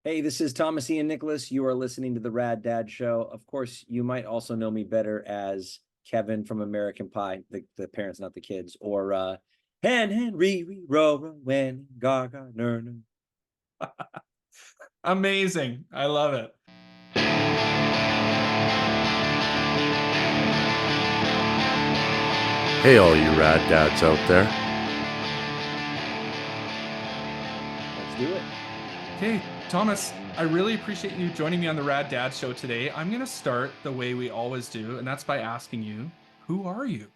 Hey, this is Thomas Ian Nicholas. You are listening to the Rad Dad Show. Of course, you might also know me better as Kevin from American Pie, the parents, not the kids, or Henry, Rowan, Gargano. Amazing. I love it. Hey, all you rad dads out there. Let's do it. Okay, Thomas, I really appreciate you joining me on the Rad Dads Show today. I'm going to start the way we always do, and that's by asking you, who are you?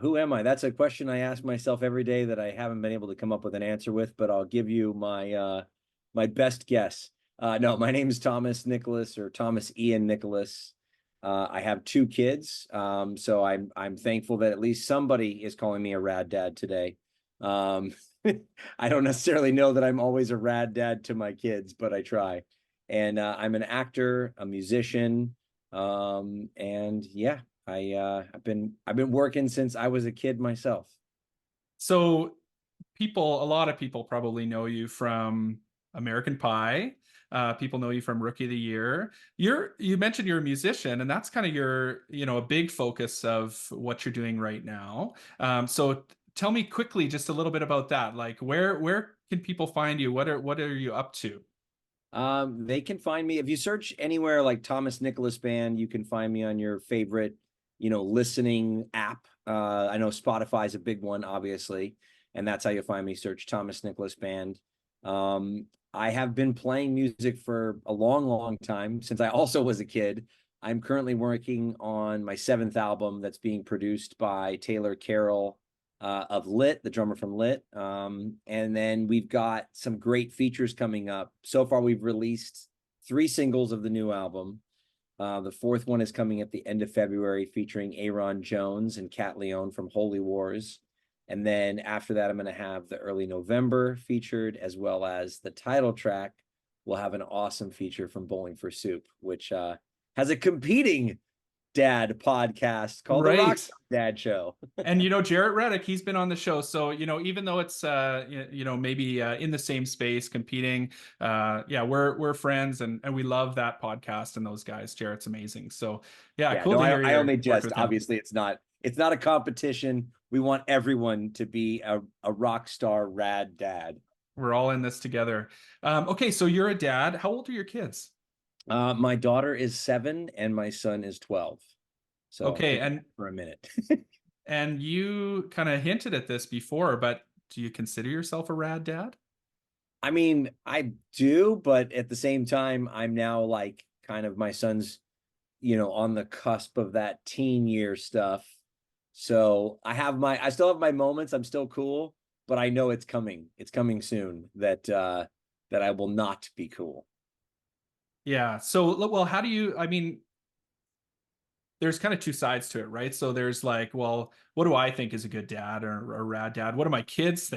Who am I? That's a question I ask myself every day that I haven't been able to come up with an answer with, but I'll give you my best guess. No, my name is Thomas Nicholas or Thomas Ian Nicholas. I have two kids, so I'm thankful that at least somebody is calling me a rad dad today. I don't necessarily know that I'm always a rad dad to my kids, but I try. And I'm an actor, a musician, and yeah, I've been working since I was a kid myself. So, a lot of people probably know you from American Pie. People know you from Rookie of the Year. You mentioned you're a musician, and that's kind of a big focus of what you're doing right now. So tell me quickly just a little bit about that. Like where can people find you? What are you up to? They can find me if you search anywhere like Thomas Nicholas Band. You can find me on your favorite, listening app. I know Spotify is a big one, obviously, and that's how you find me. Search Thomas Nicholas Band. I have been playing music for a long, long time since I also was a kid. I'm currently working on my seventh album that's being produced by Taylor Carroll of Lit, the drummer from Lit. And then we've got some great features coming up. So far, we've released 3 singles of the new album. The fourth one is coming at the end of February, featuring Aaron Jones and Cat Leone from Holy Wars. And then after that, I'm going to have the early November featured, as well as the title track. We'll have an awesome feature from Bowling for Soup, which has a competing dad podcast called the Rock Right. Dad Show. And Jarrett Reddick, he's been on the show. So, even though it's maybe in the same space competing, yeah, we're friends and we love that podcast and those guys. Jarrett's amazing. So, yeah, Yeah, cool no, to hear I you only worked jest. with him. Obviously, it's not a competition. We want everyone to be a rock star rad dad. We're all in this together. Okay, so you're a dad. How old are your kids? My daughter is 7 and my son is 12. So Okay, think and for a minute. you kind of hinted at this before, but do you consider yourself a rad dad? I mean, I do, but at the same time, I'm now like kind of my son's, on the cusp of that teen year stuff. So I still have my moments. I'm still cool, but I know it's coming. It's coming soon that I will not be cool. Yeah. So, well, how do you, I mean, there's kind of two sides to it, right? So there's like, well, what do I think is a good dad or a rad dad? What do my kids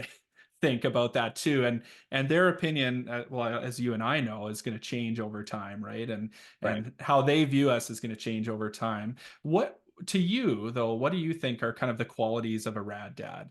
think about that too? And their opinion, well, as you and I know, is going to change over time, right? And Right. how they view us is going to change over time. What to you though? What do you think are kind of the qualities of a rad dad?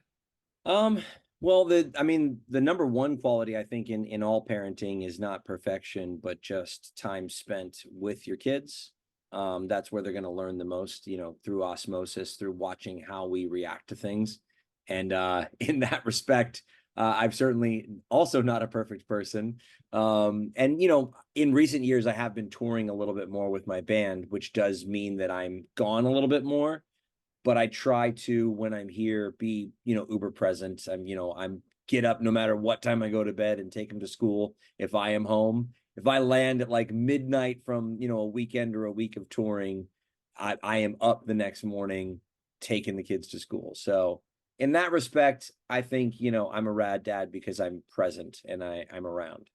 Um, well, I mean, the number one quality I think in all parenting is not perfection, but just time spent with your kids. That's where they're going to learn the most, through osmosis, through watching how we react to things. And in that respect, I've certainly also not a perfect person. And in recent years, I have been touring a little bit more with my band, which does mean that I'm gone a little bit more, but I try to, when I'm here, be, uber present. I'm get up no matter what time I go to bed and take them to school. If I am home, if I land at like midnight from, a weekend or a week of touring, I am up the next morning taking the kids to school. So in that respect, I think, I'm a rad dad because I'm present and I'm around.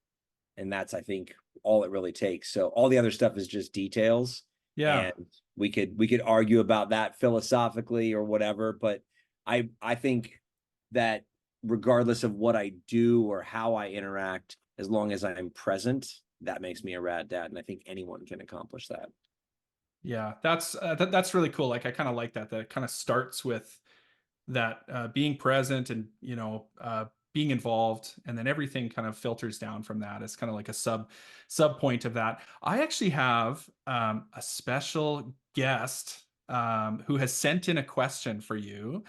And that's, I think, all it really takes. So all the other stuff is just details, Yeah. and we could argue about that philosophically or whatever, but I think that regardless of what I do or how I interact, as long as I'm present, that makes me a rad dad, and I think anyone can accomplish that. Yeah. That's really cool. Like I kind of like that. That kind of starts with that being present and being involved, and then everything kind of filters down from that. It's kind of like a sub point of that. I actually have a special guest who has sent in a question for you.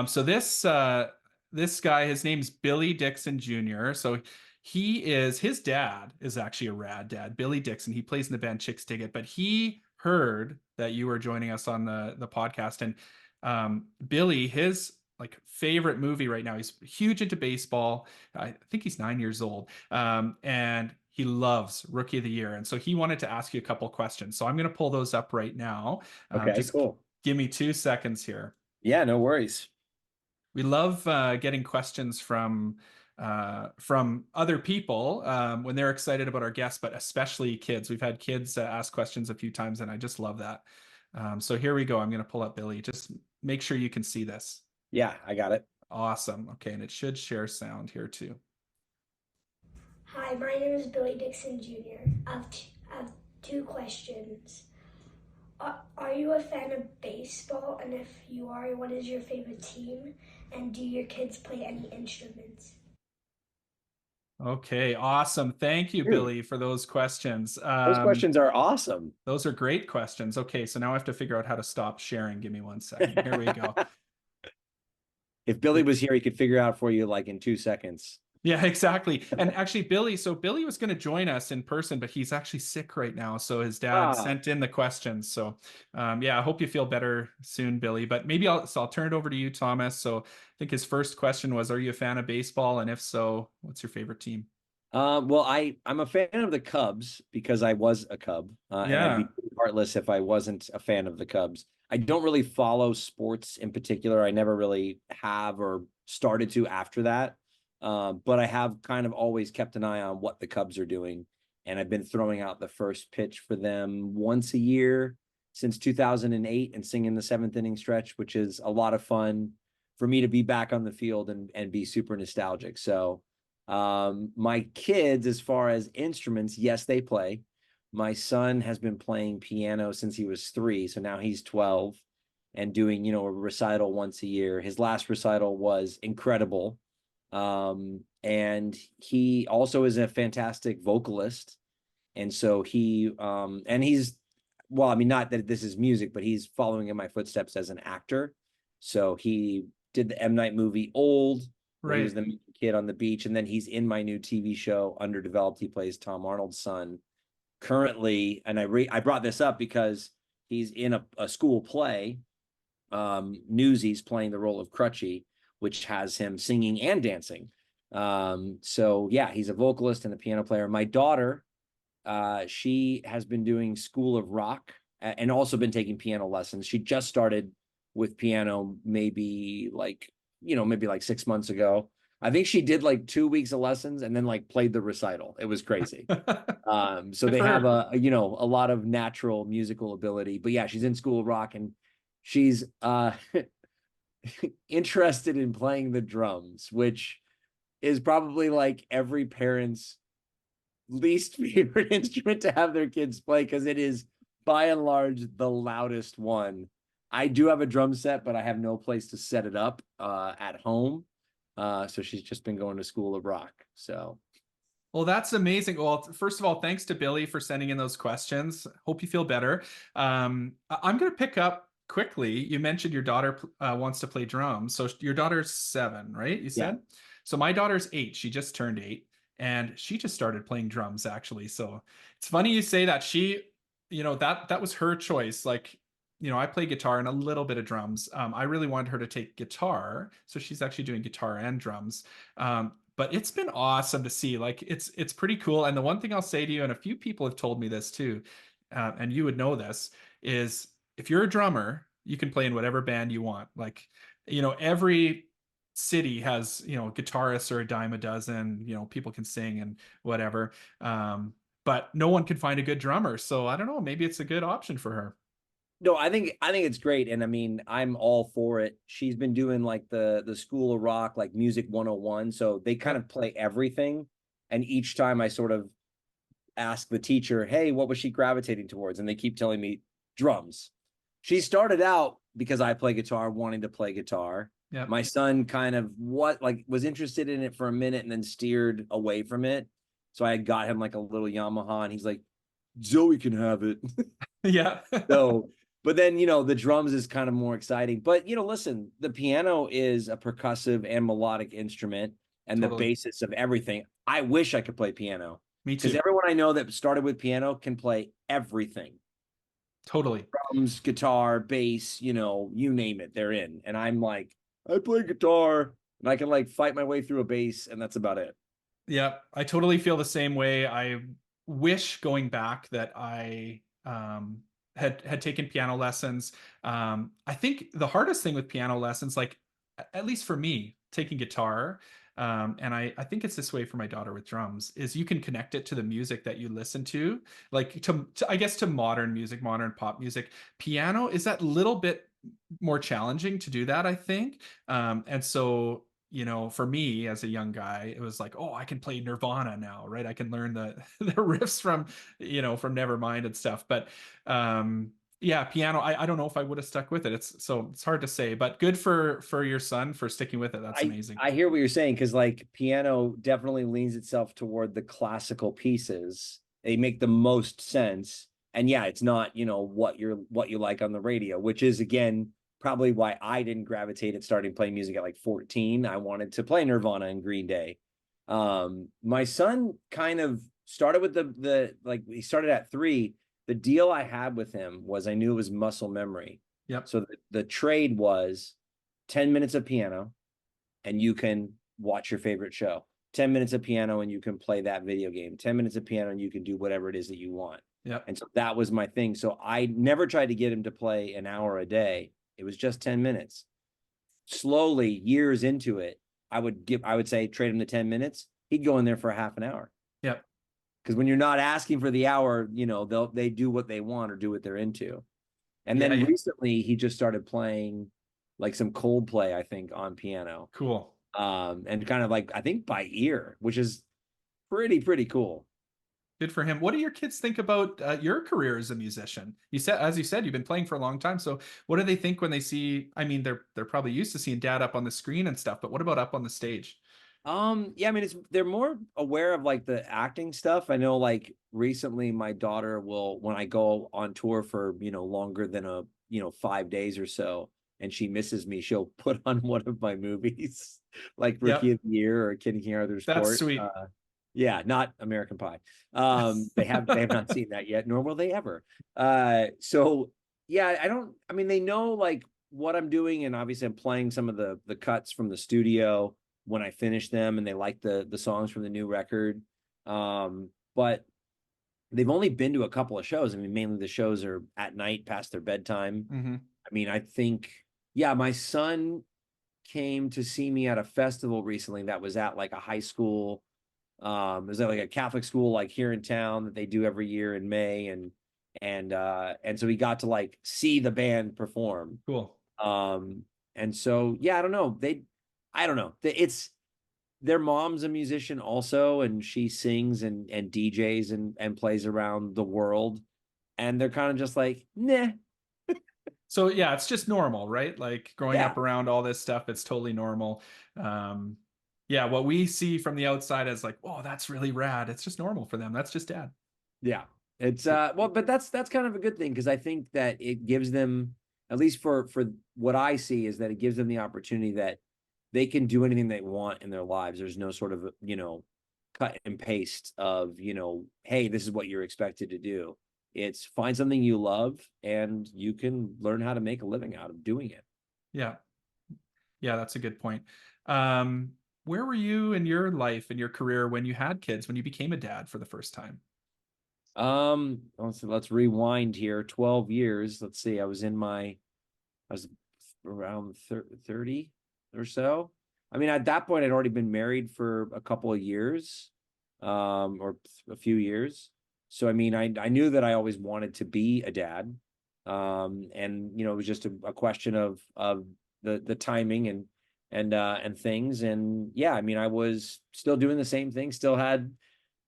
So this guy, his name's Billy Dixon Jr. So his dad is actually a rad dad, Billy Dixon. He plays in the band Chicks Dig It, but he heard that you were joining us on the podcast. And Billy, his like favorite movie right now, he's huge into baseball. I think he's 9 years old. And he loves Rookie of the Year. And so he wanted to ask you a couple questions. So I'm going to pull those up right now. Okay, just cool. give me 2 seconds here. Yeah, no worries. We love getting questions from other people when they're excited about our guests, but especially kids. We've had kids ask questions a few times, and I just love that. So here we go. I'm going to pull up Billy. Just make sure you can see this. Yeah, I got it. Awesome. Okay, and it should share sound here too. Hi, my name is Billy Dixon Jr. I have 2 questions. Are you a fan of baseball? And if you are, what is your favorite team? And do your kids play any instruments? Okay, awesome. Thank you, Billy, for those questions. Those questions are awesome. Those are great questions. Okay, so now I have to figure out how to stop sharing. Give me 1 second. Here we go. If Billy was here, he could figure out for you like in 2 seconds. Yeah, exactly. And actually, Billy was going to join us in person, but he's actually sick right now. So his dad sent in the questions. So yeah, I hope you feel better soon, Billy. But maybe I'll turn it over to you, Thomas. So I think his first question was, are you a fan of baseball? And if so, what's your favorite team? Well, I'm a fan of the Cubs because I was a Cub. And I'd be heartless if I wasn't a fan of the Cubs. I don't really follow sports in particular. I never really have or started to after that. But I have kind of always kept an eye on what the Cubs are doing. And I've been throwing out the first pitch for them once a year since 2008 and singing the 7th inning stretch, which is a lot of fun for me to be back on the field and be super nostalgic. So my kids, as far as instruments, yes, they play. My son has been playing piano since he was 3. So now he's 12 and doing, a recital once a year. His last recital was incredible. And he also is a fantastic vocalist. And so he's, well, I mean, not that this is music, but he's following in my footsteps as an actor. So he did the M. Night movie Old, where he was the kid on the beach. And then he's in my new TV show, Underdeveloped. He plays Tom Arnold's son currently. And I brought this up because he's in a school play. Newsy's playing the role of Crutchy, which has him singing and dancing. So yeah, he's a vocalist and a piano player. My daughter, she has been doing School of Rock and also been taking piano lessons. She just started with piano maybe like 6 months ago. I think she did like 2 weeks of lessons and then like played the recital. It was crazy. So they have a lot of natural musical ability, but yeah, she's in School of Rock and she's interested in playing the drums, which is probably like every parent's least favorite instrument to have their kids play because it is by and large the loudest one. I do have a drum set, but I have no place to set it up at home. So she's just been going to School of Rock. So well, that's amazing. Well, first of all, thanks to Billy for sending in those questions. Hope you feel better. I'm going to pick up quickly. You mentioned your daughter wants to play drums. So your daughter's 7, right? You said? Yeah. So my daughter's 8. She just turned 8 and she just started playing drums actually. So it's funny you say that. She, that was her choice. Like, I play guitar and a little bit of drums. I really wanted her to take guitar. So she's actually doing guitar and drums. But it's been awesome to see. Like, it's pretty cool. And the one thing I'll say to you, and a few people have told me this too, and you would know this, is if you're a drummer, you can play in whatever band you want. Like, every city has, guitarists or a dime a dozen, people can sing and whatever. But no one can find a good drummer. So I don't know, maybe it's a good option for her. No, I think it's great. And I mean, I'm all for it. She's been doing like the School of Rock, like Music 101. So they kind of play everything. And each time I sort of ask the teacher, hey, what was she gravitating towards? And they keep telling me drums. She started out because I play guitar, wanting to play guitar. Yeah. My son kind of was interested in it for a minute and then steered away from it. So I got him like a little Yamaha, and he's like, Zoe can have it. Yeah. So, but then, the drums is kind of more exciting. But, listen, the piano is a percussive and melodic instrument and the Totally. basis of everything. I wish I could play piano. Me Because too. everyone I know that started with piano can play everything. Totally. Drums, guitar, bass, you name it, they're in. And I'm like, I play guitar and I can like fight my way through a bass, and that's about it. Yeah, I totally feel the same way. I wish going back that I had taken piano lessons. I think the hardest thing with piano lessons, like at least for me, taking guitar, and I think it's this way for my daughter with drums, is you can connect it to the music that you listen to, like I guess to modern music, modern pop music. Piano is that little bit more challenging to do that, I think. And so for me as a young guy, it was like, oh, I can play Nirvana now, right? I can learn the the riffs from, from Nevermind and stuff. But yeah, piano, I don't know if I would have stuck with it. It's hard to say, but good for your son for sticking with it. That's amazing. I hear what you're saying, because like piano definitely leans itself toward the classical pieces. They make the most sense. And yeah, it's not, what you like on the radio, which is again probably why I didn't gravitate at starting playing music at like 14. I wanted to play Nirvana and Green Day. My son kind of started with the like he started at 3. The deal I had with him was I knew it was muscle memory. Yep. So the trade was 10 minutes of piano and you can watch your favorite show. 10 minutes of piano and you can play that video game. 10 minutes of piano and you can do whatever it is that you want. Yep. And so that was my thing. So I never tried to get him to play an hour a day. It was just 10 minutes. Slowly, years into it, I would say trade him the 10 minutes. He'd go in there for a half an hour. Yep. Because when you're not asking for the hour, they do what they want or do what they're into. And then recently he just started playing like some Coldplay, I think, on piano. Cool. And kind of like, I think by ear, which is pretty cool. Good for him. What do your kids think about your career as a musician? As you said, you've been playing for a long time. So what do they think when they see, I mean, they're probably used to seeing dad up on the screen and stuff, but what about up on the stage? Yeah, I mean, they're more aware of like the acting stuff. I know like recently my daughter will, when I go on tour for, longer than 5 days or so, and she misses me, she'll put on one of my movies like Rookie of the Year or King Arthur's Court. That's sweet. Yeah, not American Pie. They have not seen that yet, nor will they ever. So yeah, they know like what I'm doing, and obviously I'm playing some of the cuts from the studio when I finish them, and they like the songs from the new record. But they've only been to a couple of shows. I mean, mainly the shows are at night past their bedtime. Mm-hmm. I mean, I think, yeah, my son came to see me at a festival recently that was at like a high school. It was at like a Catholic school like here in town that they do every year in May, and so he got to like see the band perform. Cool. And so yeah, I don't know. It's their mom's a musician also, and she sings and DJs and plays around the world, and they're kind of just like, nah. So yeah, it's just normal, right? Like growing up around all this stuff, it's totally normal. Yeah, what we see from the outside is like, oh, that's really rad. It's just normal for them. That's just dad. Yeah. It's well, but that's kind of a good thing, because I think that it gives them, at least for what I see, is that it gives them the opportunity that they can do anything they want in their lives. There's no sort of, cut and paste of, hey, this is what you're expected to do. It's find something you love and you can learn how to make a living out of doing it. Yeah. Yeah, that's a good point. Where were you in your life and your career when you had kids, when you became a dad for the first time? Let's rewind here. 12 years. Let's see. I was around 30 or so. I mean, at that point, I'd already been married for a couple of years, or a few years. So, I mean, I knew that I always wanted to be a dad. And, it was just a question of the timing and things. And yeah, I mean, I was still doing the same thing, still had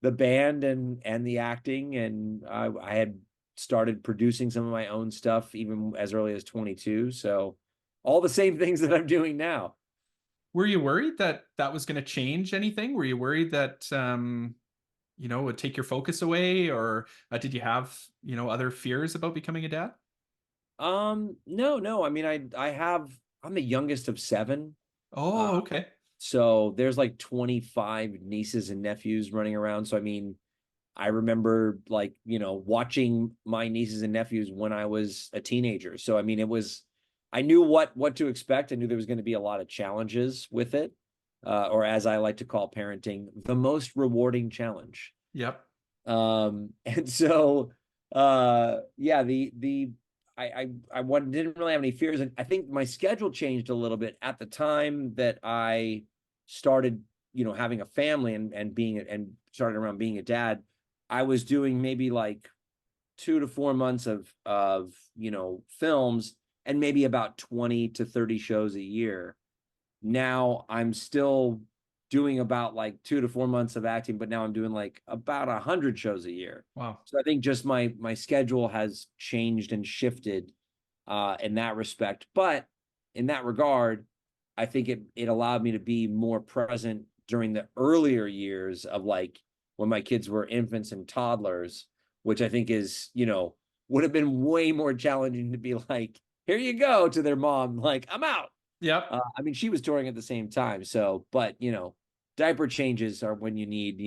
the band and the acting. And I had started producing some of my own stuff even as early as 22. So all the same things that I'm doing now. Were you worried that that was going to change anything? Were you worried that would take your focus away, or did you have other fears about becoming a dad? No. I mean, I'm the youngest of 7. Oh, okay. So there's like 25 nieces and nephews running around. So I mean, I remember like, watching my nieces and nephews when I was a teenager. So I mean, I knew what to expect. I knew there was going to be a lot of challenges with it. Or as I like to call parenting, the most rewarding challenge. Yep. And so yeah, didn't really have any fears. And I think my schedule changed a little bit at the time that I started, having a family and started around being a dad. I was doing maybe like 2 to 4 months of films and maybe about 20 to 30 shows a year. Now I'm still doing about like 2 to 4 months of acting, but now I'm doing like about 100 shows a year. Wow. So I think just my schedule has changed and shifted in that respect. But in that regard, I think it allowed me to be more present during the earlier years of like when my kids were infants and toddlers, which I think is, would have been way more challenging to be like, here you go, to their mom, like, I'm out. Yep. I mean, she was touring at the same time. So, but, diaper changes are when you need,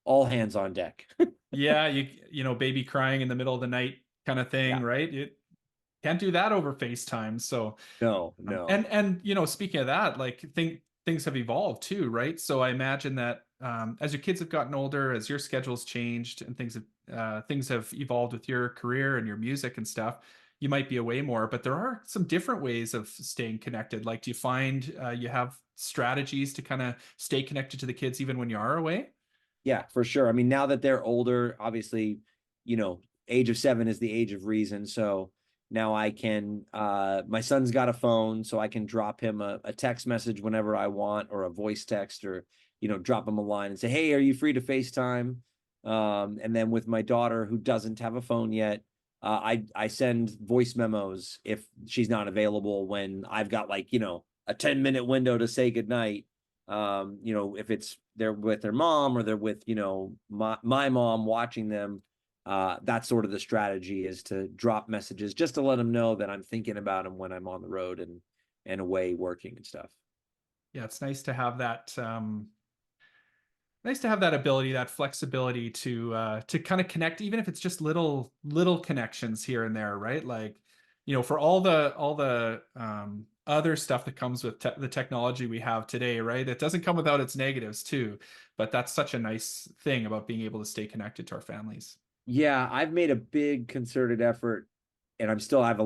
all hands on deck. Yeah, baby crying in the middle of the night kind of thing, Yeah. right? You can't do that over FaceTime. So No. and speaking of that, like things have evolved too, right? So I imagine that as your kids have gotten older, as your schedule's changed and things have evolved with your career and your music and stuff, you might be away more, but there are some different ways of staying connected. Like, do you find you have strategies to kind of stay connected to the kids even when you are away? Yeah, for sure. I mean, now that they're older, obviously, age of 7 is the age of reason. So now I can, my son's got a phone, so I can drop him a text message whenever I want, or a voice text, or, drop him a line and say, hey, are you free to FaceTime? And then with my daughter, who doesn't have a phone yet, I send voice memos if she's not available, when I've got like, a 10-minute window to say goodnight. If it's they're with their mom, or they're with, my mom watching them, that's sort of the strategy, is to drop messages just to let them know that I'm thinking about them when I'm on the road and away working and stuff. Yeah, it's nice to have that ability, that flexibility to kind of connect, even if it's just little connections here and there, right? Like, for all the other stuff that comes with the technology we have today, right? It doesn't come without its negatives too, but that's such a nice thing about being able to stay connected to our families. Yeah, I've made a big concerted effort, and I have a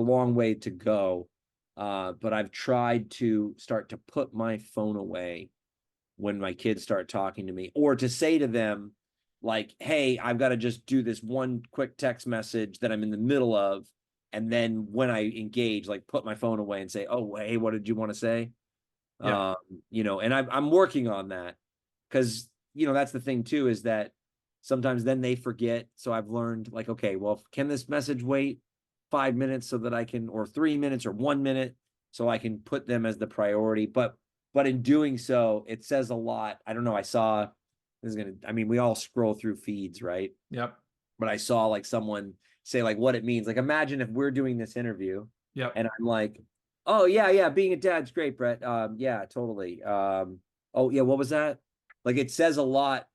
long way to go. But I've tried to start to put my phone away when my kids start talking to me, or to say to them like, hey, I've got to just do this one quick text message that I'm in the middle of. And then when I engage, like, put my phone away and say, oh, hey, what did you want to say? Yeah. And I'm working on that, because, that's the thing too, is that sometimes then they forget. So I've learned, like, okay, well, can this message wait 5 minutes so that I can, or 3 minutes, or 1 minute, so I can put them as the priority. But in doing so, it says a lot. I don't know. We all scroll through feeds, right? Yep. But I saw like someone say like what it means. Like, imagine if we're doing this interview, Yep. and I'm like, oh yeah, being a dad's great, Brett. Yeah, totally. Oh yeah, what was that? Like, it says a lot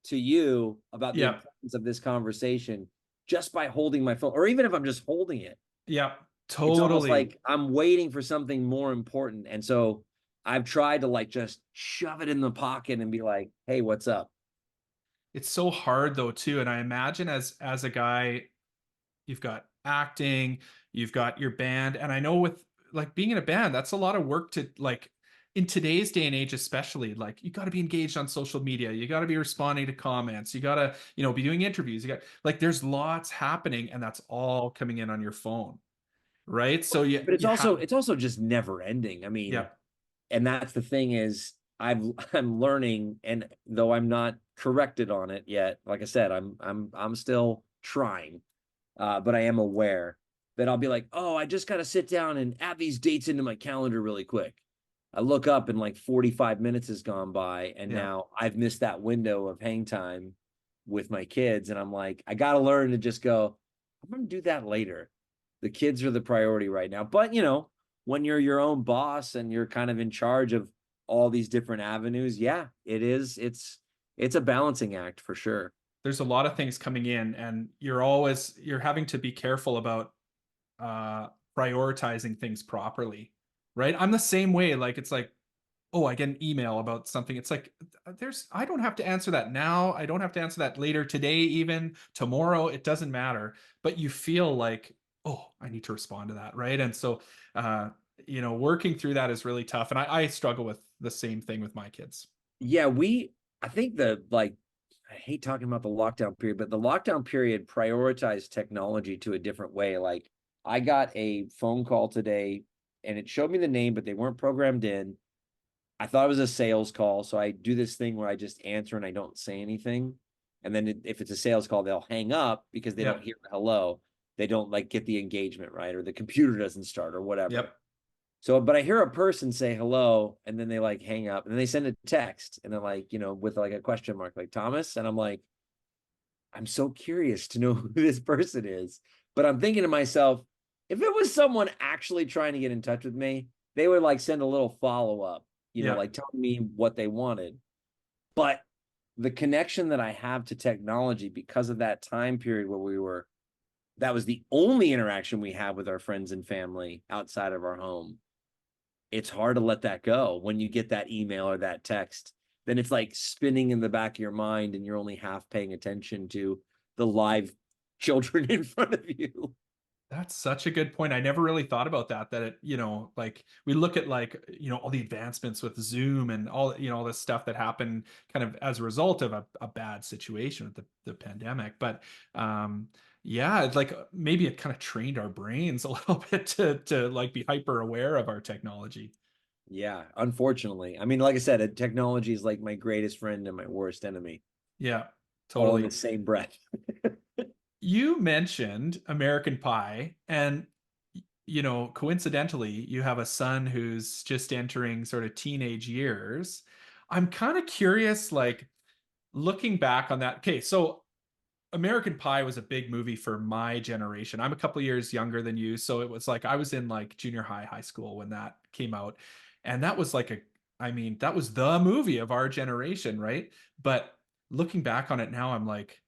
to you about the importance of this conversation just by holding my phone, or even if I'm just holding it. Yeah, It's almost totally. like I'm waiting for something more important. And so I've tried to like just shove it in the pocket and be like, hey, what's up? It's so hard though too, and I imagine as a guy, you've got acting, you've got your band, and I know with like being in a band, that's a lot of work to, like, in today's day and age especially, like, you got to be engaged on social media, you got to be responding to comments, you got to be doing interviews, you got, like, there's lots happening, and that's all coming in on your phone, right? So But it's you have, also just never ending. I mean, yeah. and that's the thing, is I'm learning, and though I'm not corrected on it yet, like I said, I'm still trying, but I am aware that I'll be like, oh, I just got to sit down and add these dates into my calendar really quick. I look up and like 45 minutes has gone by, and now I've missed that window of hang time with my kids. And I'm like, I got to learn to just go, I'm going to do that later. The kids are the priority right now. But, you know, when you're your own boss and you're kind of in charge of all these different avenues, yeah, it is. It's a balancing act for sure. There's a lot of things coming in, and you're having to be careful about prioritizing things properly, right? I'm the same way. Like, it's like, oh, I get an email about something. It's like, I don't have to answer that now. I don't have to answer that later today, even tomorrow. It doesn't matter. But you feel like, oh, I need to respond to that, right? And so, you know, working through that is really tough. And I struggle with the same thing with my kids. Yeah, I think I hate talking about the lockdown period, but the lockdown period prioritized technology to a different way. Like, I got a phone call today and it showed me the name, but they weren't programmed in. I thought it was a sales call. So I do this thing where I just answer and I don't say anything. And then if it's a sales call, they'll hang up because they don't hear hello. They don't like get the engagement right, or the computer doesn't start or whatever. Yep. So, but I hear a person say hello and then they like hang up and then they send a text and they're like, you know, with like a question mark, like Thomas. And I'm like, I'm so curious to know who this person is. But I'm thinking to myself, if it was someone actually trying to get in touch with me, they would like send a little follow up, you know, like telling me what they wanted. But the connection that I have to technology because of that time period where that was the only interaction we have with our friends and family outside of our home. It's hard to let that go when you get that email or that text. Then it's like spinning in the back of your mind and you're only half paying attention to the live children in front of you. That's such a good point. I never really thought about that, that it, you know, like we look at like, you know, all the advancements with Zoom and all, you know, all this stuff that happened kind of as a result of a bad situation with the pandemic. But yeah, it's like maybe it kind of trained our brains a little bit to like be hyper aware of our technology. Yeah, unfortunately. I mean, like I said, technology is like my greatest friend and my worst enemy. Yeah, All in totally. the same breath. You mentioned American Pie, and you know, coincidentally, you have a son who's just entering sort of teenage years. I'm kind of curious, like looking back on that. Okay, so American Pie was a big movie for my generation. I'm a couple years younger than you, so it was like I was in like junior high, high school when that came out. And that was like I mean, that was the movie of our generation, right? But looking back on it now, I'm like,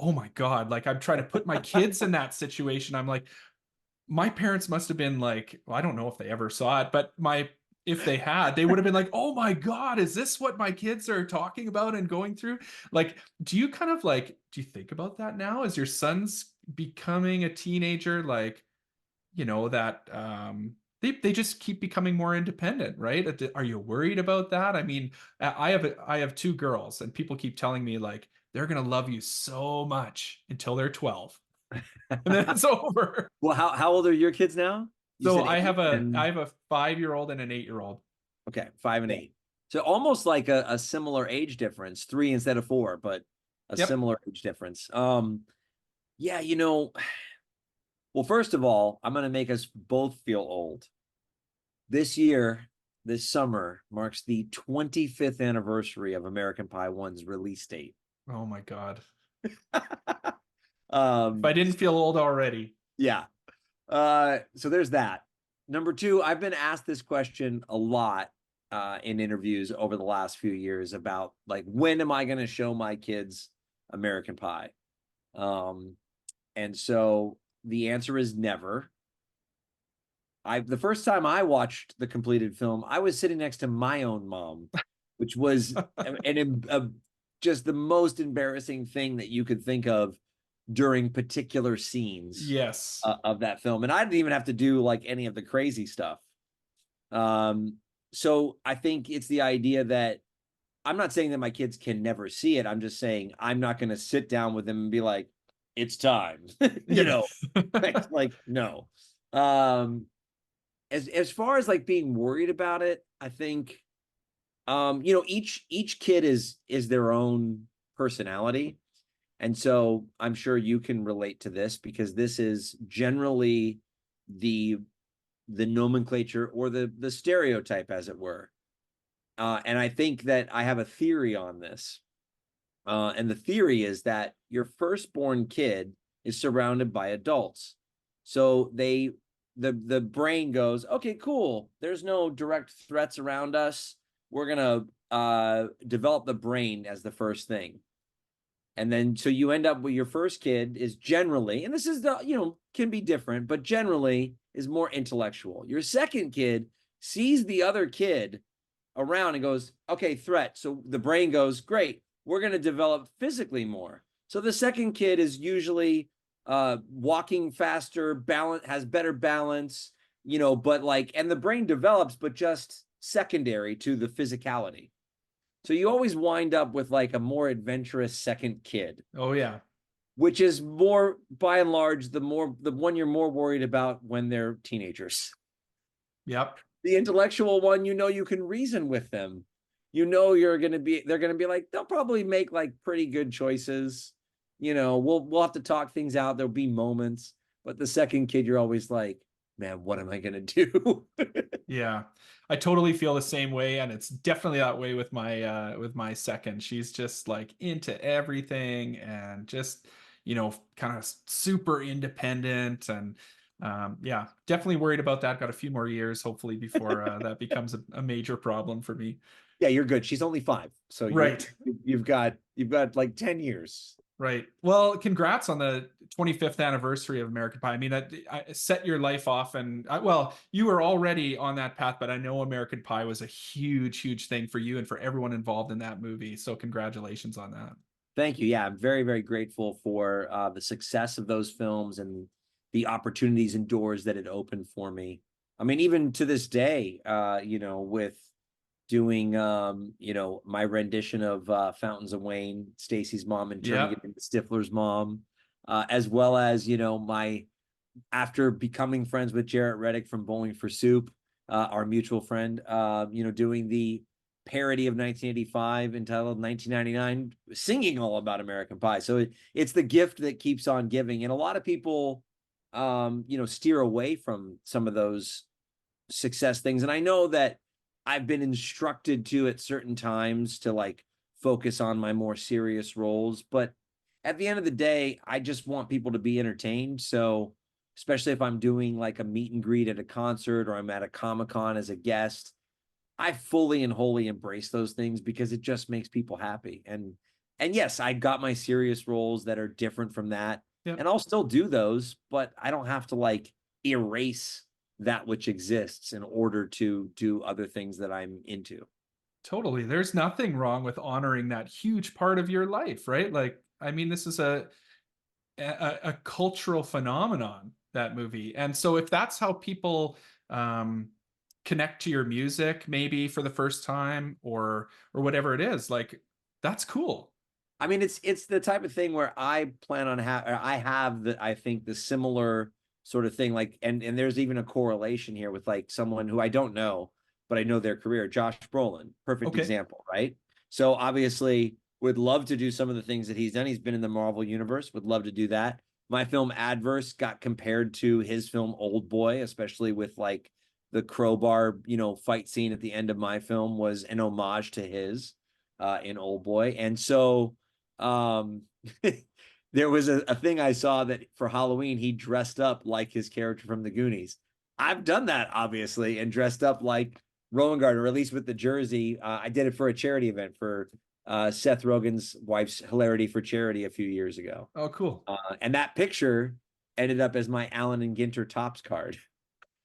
oh my God, like I'm trying to put my kids in that situation. I'm like, my parents must have been like, well, I don't know if they ever saw it, but if they had, they would have been like, oh my God, is this what my kids are talking about and going through? Like, do you kind of like, do you think about that now as your son's becoming a teenager? Like, you know, that they just keep becoming more independent, right? Are you worried about that? I mean, I have two girls, and people keep telling me like they're gonna love you so much until they're 12. And then it's over. Well, how old are your kids now? You So said I have and... I have a 5-year-old and an 8-year-old. Okay, 5 and 8. So almost like a similar age difference, 3 instead of 4, but a similar age difference. Yeah, you know, well, first of all, I'm going to make us both feel old. This year, this summer marks the 25th anniversary of American Pie 1's release date. Oh my God. If I didn't feel old already. Yeah. So there's that. Number 2, I've been asked this question a lot in interviews over the last few years about like, when am I going to show my kids American Pie? And so the answer is never. The first time I watched the completed film, I was sitting next to my own mom, which was just the most embarrassing thing that you could think of during particular scenes of that film. And I didn't even have to do like any of the crazy stuff. So I think it's the idea that I'm not saying that my kids can never see it. I'm just saying I'm not going to sit down with them and be like, it's time, you know, like, no. As far as like being worried about it, I think, you know, each kid is their own personality. And so I'm sure you can relate to this because this is generally the nomenclature or the stereotype, as it were. And I think that I have a theory on this. And the theory is that your firstborn kid is surrounded by adults. So the brain goes, okay, cool. There's no direct threats around us. We're gonna develop the brain as the first thing. And then so you end up with your first kid is generally, and this is can be different, but generally is more intellectual. Your second kid sees the other kid around and goes, okay, threat. So the brain goes, great, we're going to develop physically more. So the second kid is usually walking faster, has better balance, but and the brain develops, but just secondary to the physicality. So you always wind up with a more adventurous second kid. Oh yeah. Which is more, by and large, the one you're more worried about when they're teenagers. Yep. The intellectual one, you can reason with them. They're going to be they'll probably make pretty good choices. We'll have to talk things out. There'll be moments, but the second kid, you're always like, man, what am I going to do? Yeah, I totally feel the same way, and it's definitely that way with my second. She's just into everything and just kind of super independent, and yeah, definitely worried about that. Got a few more years hopefully before that becomes a major problem for me. Yeah, you're good. She's only 5, so right. You've got 10 years. Right. Well, congrats on the 25th anniversary of American Pie. I mean, I set your life off, and well, you were already on that path, but I know American Pie was a huge, huge thing for you and for everyone involved in that movie. So congratulations on that. Thank you. Yeah, I'm very, very grateful for the success of those films and the opportunities and doors that it opened for me. I mean, even to this day, with doing my rendition of Fountains of Wayne, Stacy's mom, and turning it into Stifler's mom, as well as my after becoming friends with Jarrett Reddick from Bowling for Soup, our mutual friend, doing the parody of 1985 entitled 1999, singing all about American Pie. So it's the gift that keeps on giving, and a lot of people steer away from some of those success things, and I know that I've been instructed to at certain times to focus on my more serious roles, but at the end of the day, I just want people to be entertained. So especially if I'm doing a meet and greet at a concert or I'm at a Comic-Con as a guest, I fully and wholly embrace those things because it just makes people happy. And yes, I got my serious roles that are different from that. Yep. And I'll still do those, but I don't have to erase that which exists in order to do other things that I'm into. Totally. There's nothing wrong with honoring that huge part of your life, right? I mean, this is a cultural phenomenon, that movie. And so if that's how people connect to your music, maybe for the first time or whatever it is, that's cool. I mean, it's the type of thing where I plan on I think the similar sort of thing, and there's even a correlation here with someone who I don't know, but I know their career, Josh Brolin, perfect example, right? So obviously would love to do some of the things that he's done. He's been in the Marvel universe, would love to do that. My film Adverse got compared to his film Old Boy, especially with the crowbar, fight scene at the end of my film was an homage to his in Old Boy. And so there was a thing I saw that for Halloween, he dressed up like his character from the Goonies. I've done that, obviously, and dressed up like Rowengartner, or at least with the jersey. I did it for a charity event for Seth Rogen's wife's Hilarity for Charity a few years ago. Oh, cool. And that picture ended up as my Allen and Ginter Topps card,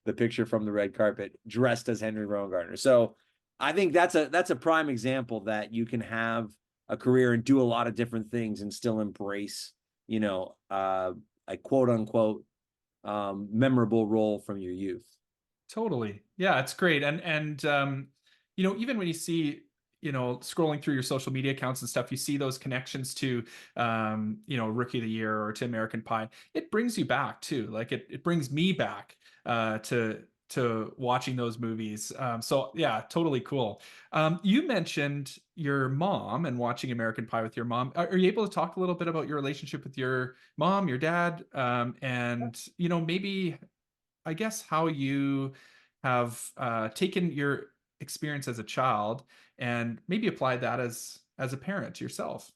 the picture from the red carpet, dressed as Henry Rowengartner. So I think that's a prime example that you can have a career and do a lot of different things and still embrace a quote unquote memorable role from your youth. Totally. Yeah, it's great. And even when you see, scrolling through your social media accounts and stuff, you see those connections to Rookie of the Year or to American Pie. It brings you back too. It brings me back to to watching those movies. So yeah, totally cool. You mentioned your mom and watching American Pie with your mom. Are you able to talk a little bit about your relationship with your mom, your dad, and maybe I guess how you have taken your experience as a child and maybe applied that as a parent yourself?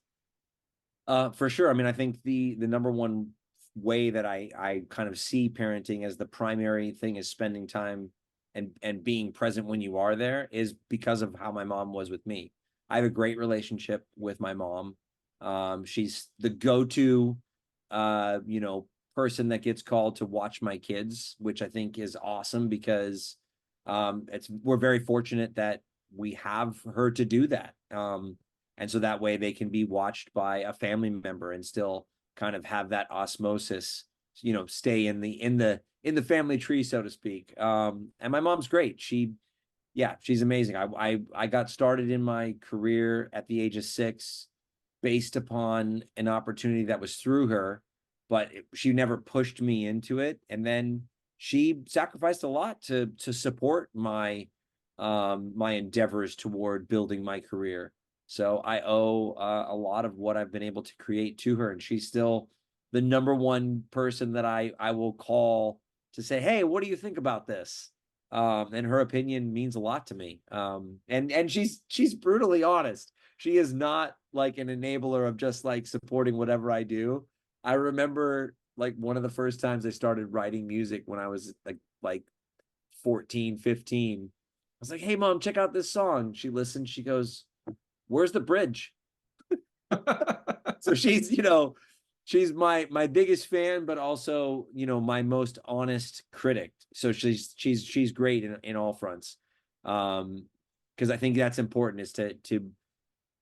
For sure. I mean, I think the number one way that I kind of see parenting as the primary thing is spending time and being present when you are there is because of how my mom was with me. I have a great relationship with my mom. She's the go-to person that gets called to watch my kids, which I think is awesome because we're very fortunate that we have her to do that. And so that way they can be watched by a family member and still kind of have that osmosis, stay in the family tree, so to speak. And my mom's great. She's amazing. I got started in my career at the age of 6 based upon an opportunity that was through her, but she never pushed me into it. And then she sacrificed a lot to support my my endeavors toward building my career. So I owe a lot of what I've been able to create to her, and she's still the number one person that I will call to say, "Hey, what do you think about this?" And her opinion means a lot to me. And she's brutally honest. She is not like an enabler of just like supporting whatever I do. I remember like one of the first times I started writing music when I was like 14, 15. I was like, "Hey, mom, check out this song." She listened. She goes, "Where's the bridge?" So she's my biggest fan, but also, my most honest critic. So she's great in all fronts. Because I think that's important is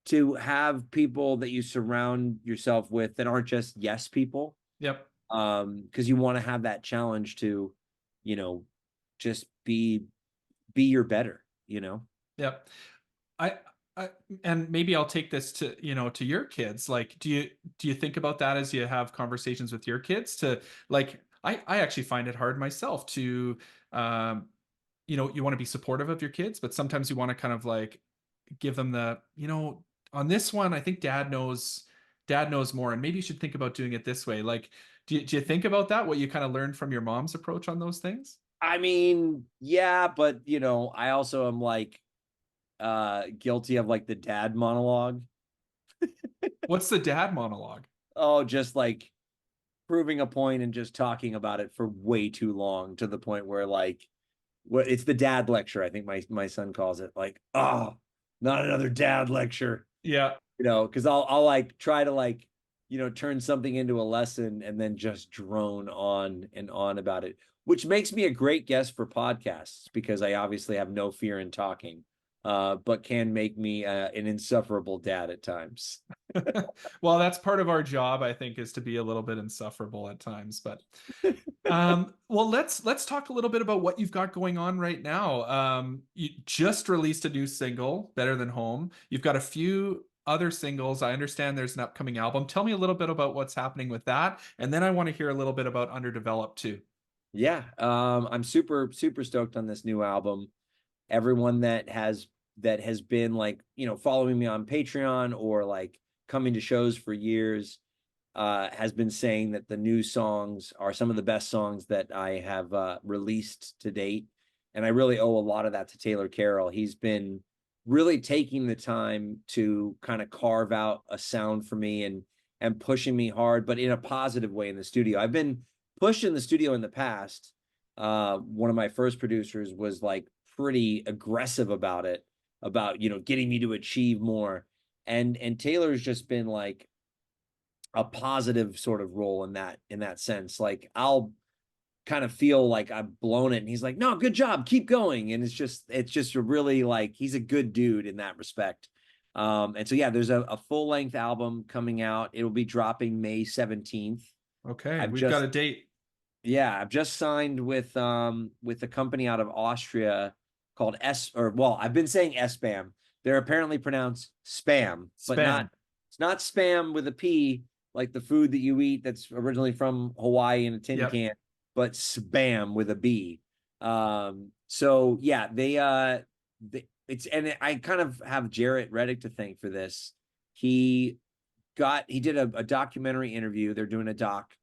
to have people that you surround yourself with that aren't just yes people. Yep. Because you want to have that challenge to, just be your better, Yep. I, I and maybe I'll take this to to your kids. Like, do you think about that as you have conversations with your kids? To like, I actually find it hard myself to, you want to be supportive of your kids, but sometimes you want to kind of like give them the, on this one, I think dad knows more, and maybe you should think about doing it this way. Like, do you think about that? What you kind of learned from your mom's approach on those things? I mean, yeah, but I also am like guilty of like the dad monologue. What's the dad monologue? Oh, just like proving a point and just talking about it for way too long to the point where like it's the dad lecture, I think my son calls it. Like, oh, not another dad lecture. Yeah. Because I'll like try to like, turn something into a lesson and then just drone on and on about it, which makes me a great guest for podcasts because I obviously have no fear in talking, but can make me an insufferable dad at times. Well, that's part of our job, I think, is to be a little bit insufferable at times. But well, let's talk a little bit about what you've got going on right now. You just released a new single, Better Than Home. You've got a few other singles. I understand there's an upcoming album. Tell me a little bit about what's happening with that, and then I want to hear a little bit about Underdeveloped too. Yeah, I'm super super stoked on this new album. Everyone that has been like, following me on Patreon or like coming to shows for years has been saying that the new songs are some of the best songs that I have released to date. And I really owe a lot of that to Taylor Carroll. He's been really taking the time to kind of carve out a sound for me and pushing me hard, but in a positive way in the studio. I've been pushed in the studio in the past. One of my first producers was like pretty aggressive about it, about getting me to achieve more. And Taylor's just been like a positive sort of role in that sense. Like I'll kind of feel like I've blown it and he's like, "No, good job, keep going." And it's just a really like he's a good dude in that respect. And so yeah, there's a full-length album coming out. It'll be dropping May 17th. Okay, I've we've got just a date. Yeah, I've just signed with a company out of Austria called I've been saying SBAM. They're apparently pronounced spam, but Spam. it's not spam with a P, like the food that you eat that's originally from Hawaii in a tin Yep. can, but spam with a B. So yeah, I kind of have Jarrett Reddick to thank for this. He did a documentary interview. They're doing a doc,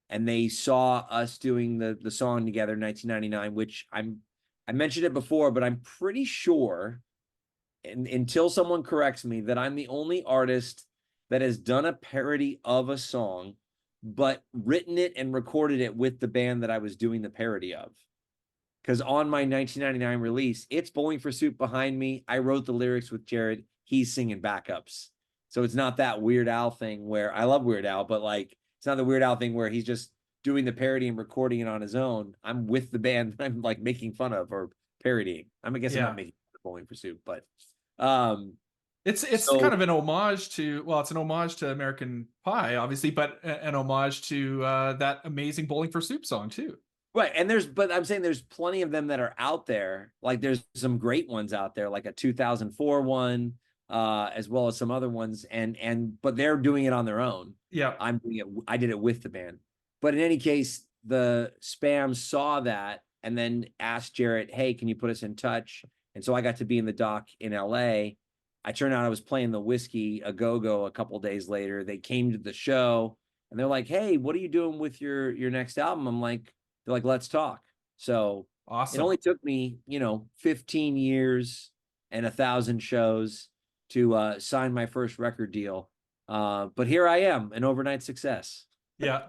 and they saw us doing the song together in 1999, which I mentioned it before, but I'm pretty sure, and until someone corrects me, that I'm the only artist that has done a parody of a song, but written it and recorded it with the band that I was doing the parody of. Because on my 1999 release, it's Bowling for Soup behind me. I wrote the lyrics with Jared. He's singing backups. So it's not that Weird Al thing where I love Weird Al, but like it's not the Weird Al thing where he's just doing the parody and recording it on his own. I'm with the band that I'm like making fun of or parodying. I'm I'm not making fun of Bowling for Soup, but it's so, kind of an homage to, well, it's an homage to American Pie, obviously, but an homage to that amazing Bowling for Soup song too. right. And but I'm saying there's plenty of them that are out there. Like there's some great ones out there, like a 2004 one, as well as some other ones. But they're doing it on their own. Yeah. I did it with the band. But in any case, the Spam saw that and then asked Jarrett, hey, can you put us in touch? And so I got to be in the doc in LA. I turned out I was playing the Whiskey a Go-Go a couple days later. They came to the show and they're like, hey, what are you doing with your next album? They're like, let's talk. So Awesome. it only took me, 15 years and 1,000 shows to sign my first record deal. But here I am, an overnight success. Yeah.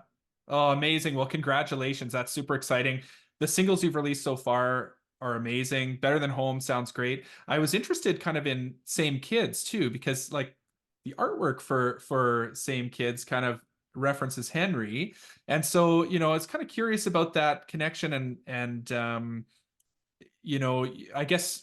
Oh, amazing. Well, congratulations. That's super exciting. The singles you've released so far are amazing. Better Than Home sounds great. I was interested kind of in Same Kids too, because like the artwork for Same Kids kind of references Henry. And so, I was kind of curious about that connection and I guess,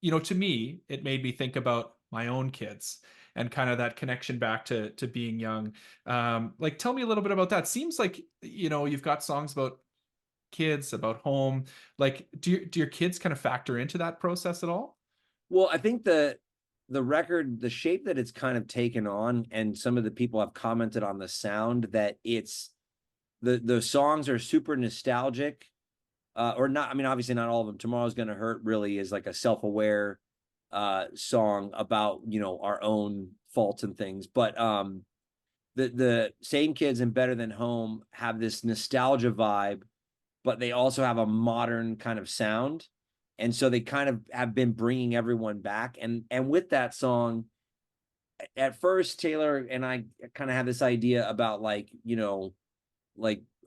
to me, it made me think about my own kids and kind of that connection back to being young. Like, tell me a little bit about that. Seems like, you've got songs about kids, about home. Like, do your kids kind of factor into that process at all? Well, I think the record, the shape that it's kind of taken on, and some of the people have commented on the sound, that it's the songs are super nostalgic, or not. I mean, obviously not all of them. Tomorrow's Gonna Hurt really is like a self-aware song about our own faults and things, but the Same Kids and Better Than Home have this nostalgia vibe, but they also have a modern kind of sound. And so they kind of have been bringing everyone back. And with that song, at first, Taylor and I kind of had this idea about like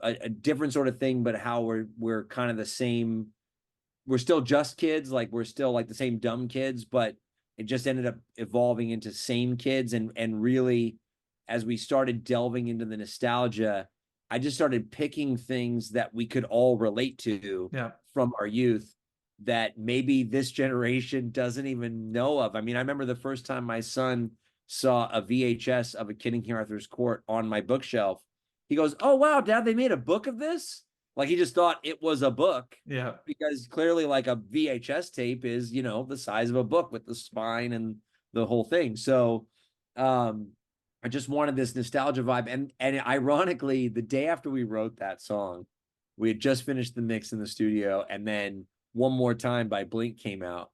a different sort of thing, but how we're kind of the same. We're still just kids, like we're still like the same dumb kids, but it just ended up evolving into Same Kids. And really, as we started delving into the nostalgia, I just started picking things that we could all relate to from our youth that maybe this generation doesn't even know of. I mean, I remember the first time my son saw a VHS of A Kid in King Arthur's Court on my bookshelf. He goes, oh, wow, Dad, they made a book of this? Like he just thought it was a book. Yeah. Because clearly like a VHS tape is, the size of a book with the spine and the whole thing. So I just wanted this nostalgia vibe. And ironically, the day after we wrote that song, we had just finished the mix in the studio, and then One More Time by Blink came out.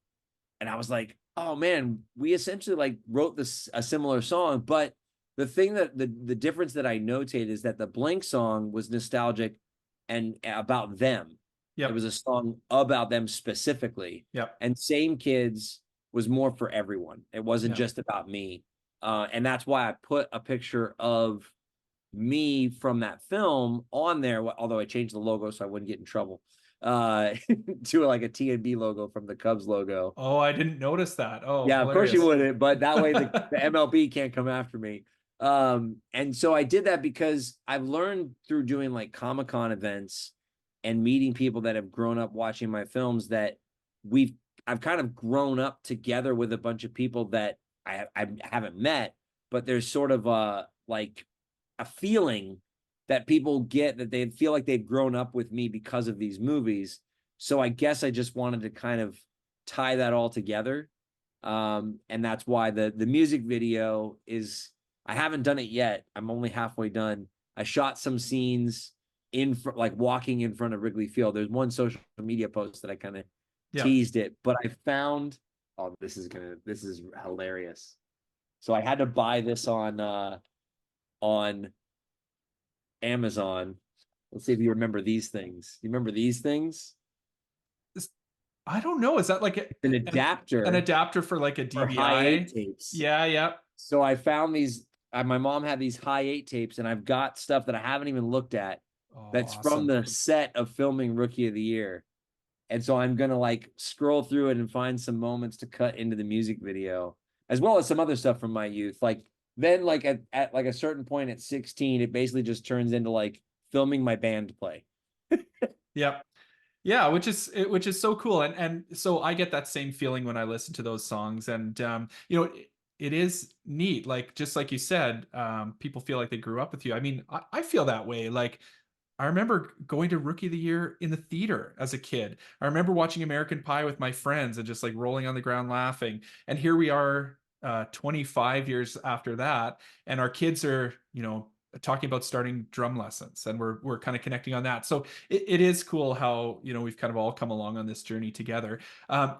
And I was like, oh man, we essentially like wrote a similar song. But the thing that the difference that I noted is that the Blink song was nostalgic and about them. Yep. It was a song about them specifically. Yep. And Same Kids was more for everyone. It wasn't just about me. And that's why I put a picture of me from that film on there, although I changed the logo so I wouldn't get in trouble, to like a TNB logo from the Cubs logo. Oh, I didn't notice that. Oh, yeah, hilarious. Of course you wouldn't, but that way the MLB can't come after me. And so I did that because I've learned through doing like Comic-Con events and meeting people that have grown up watching my films that I've kind of grown up together with a bunch of people that I haven't met, but there's sort of a feeling that people get that they feel like they've grown up with me because of these movies. So I guess I just wanted to kind of tie that all together. And that's why the music video is, I haven't done it yet. I'm only halfway done. I shot some scenes like walking in front of Wrigley Field. There's one social media post that I kind of Yeah. teased it, but I found, oh, this is hilarious. So I had to buy this on Amazon. Let's see if you remember these things. You remember these things? I don't know. Is that like An adapter an adapter for like a for high DVI? 8 tapes. Yeah, yeah. So I found these. My mom had these high 8 tapes, and I've got stuff that I haven't even looked at. Oh, That's awesome. from the set of filming Rookie of the Year. And so I'm gonna like scroll through it and find some moments to cut into the music video, as well as some other stuff from my youth. Like then, like at like a certain point at 16, it basically just turns into like filming my band play. Yep. Yeah, which is so cool. And so I get that same feeling when I listen to those songs. And you know, it is neat. Like just like you said, people feel like they grew up with you. I mean, I feel that way. Like I remember going to Rookie of the Year in the theater as a kid. I remember watching American Pie with my friends and just like rolling on the ground laughing. And here we are 25 years after that, and our kids are, you know, talking about starting drum lessons, and we're kind of connecting on that. So it is cool how, you know, we've kind of all come along on this journey together.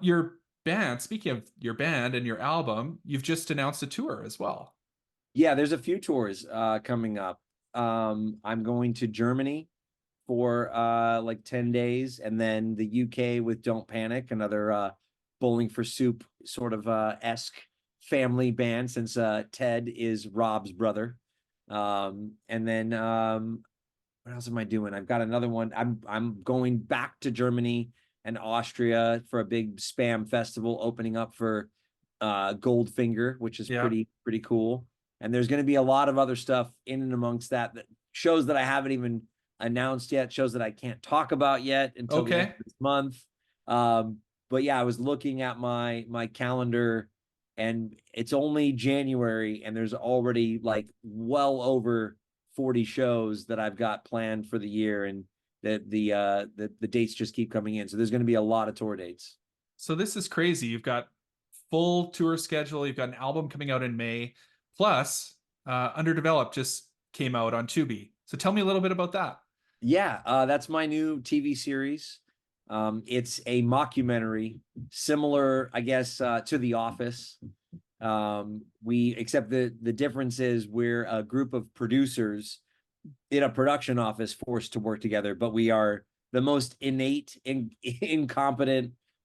Your band, speaking of your band and your album, you've just announced a tour as well. Yeah, there's a few tours coming up. I'm going to Germany for like 10 days, and then the UK with Don't Panic, another Bowling for Soup sort of esque family band, since Ted is Rob's brother. And then what else am I doing? I've got another one. I'm going back to Germany and Austria for a big spam festival opening up for Goldfinger, which is Yeah. pretty cool. And there's going to be a lot of other stuff in and amongst that shows that I haven't even announced yet, shows that I can't talk about yet until the end of this month. But yeah, I was looking at my calendar, and it's only January, and there's already like well over 40 shows that I've got planned for the year, and the dates just keep coming in. So there's going to be a lot of tour dates. So this is crazy. You've got full tour schedule. You've got an album coming out in May. Plus, Underdeveloped just came out on Tubi. So tell me a little bit about that. Yeah, that's my new TV series. It's a mockumentary, similar, I guess, to The Office. Except the difference is we're a group of producers in a production office forced to work together, but we are the most incompetent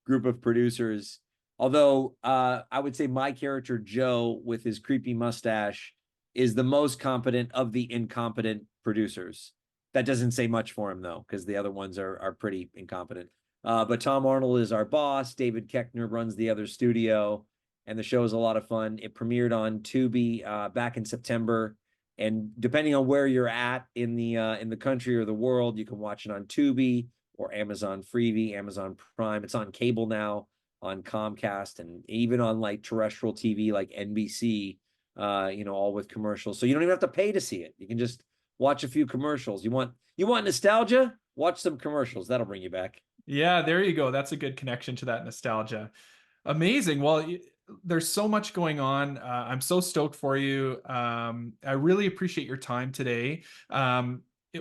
group of producers. Although I would say my character Joe, with his creepy mustache, is the most competent of the incompetent producers. That doesn't say much for him though, because the other ones are pretty incompetent. But Tom Arnold is our boss. David Keckner runs the other studio, and the show is a lot of fun. It premiered on Tubi back in September, and depending on where you're at in the country or the world, you can watch it on Tubi or Amazon Freevee, Amazon Prime. It's on cable now, on Comcast, and even on like terrestrial TV like NBC. You know, all with commercials, so you don't even have to pay to see it. You can just watch a few commercials. You want nostalgia? Watch some commercials. That'll bring you back. Yeah, there you go. That's a good connection to that nostalgia. Amazing. Well, there's so much going on. I'm so stoked for you. I really appreciate your time today.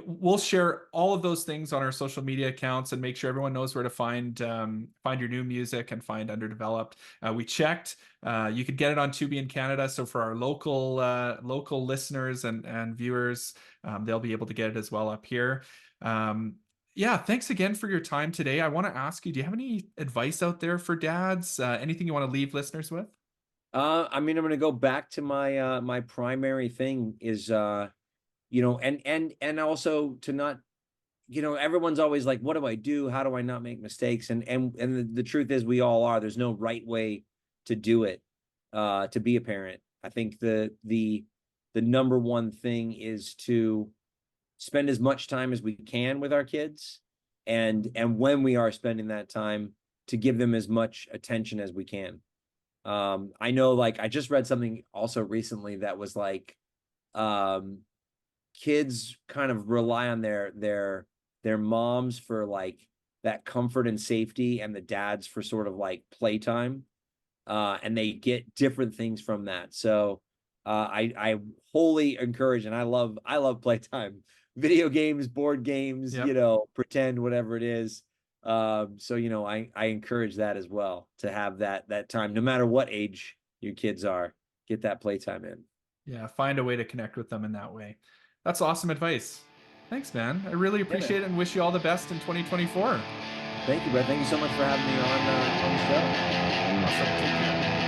We'll share all of those things on our social media accounts and make sure everyone knows where to find your new music and find Underdeveloped. We checked. You could get it on Tubi in Canada. So for our local listeners and viewers, they'll be able to get it as well up here. Yeah, thanks again for your time today. I want to ask you, do you have any advice out there for dads? Anything you want to leave listeners with? I mean, I'm going to go back to my primary thing is, you know, and also to not, you know, everyone's always like, what do I do? How do I not make mistakes? And the truth is, we all are. There's no right way to do it, to be a parent. I think the number one thing is to spend as much time as we can with our kids, and when we are spending that time, to give them as much attention as we can. I know, like, I just read something also recently that was like, kids kind of rely on their moms for like that comfort and safety, and the dads for sort of like playtime, and they get different things from that. So I wholly encourage, and I love playtime, video games, board games, Yep. you know, pretend, whatever it is. So, you know, I encourage that as well, to have that time, no matter what age your kids are, get that playtime in. Yeah, find a way to connect with them in that way. That's awesome advice. Thanks, man. I really appreciate it and wish you all the best in 2024. Thank you, Brett. Thank you so much for having me on the show. Awesome. Take care.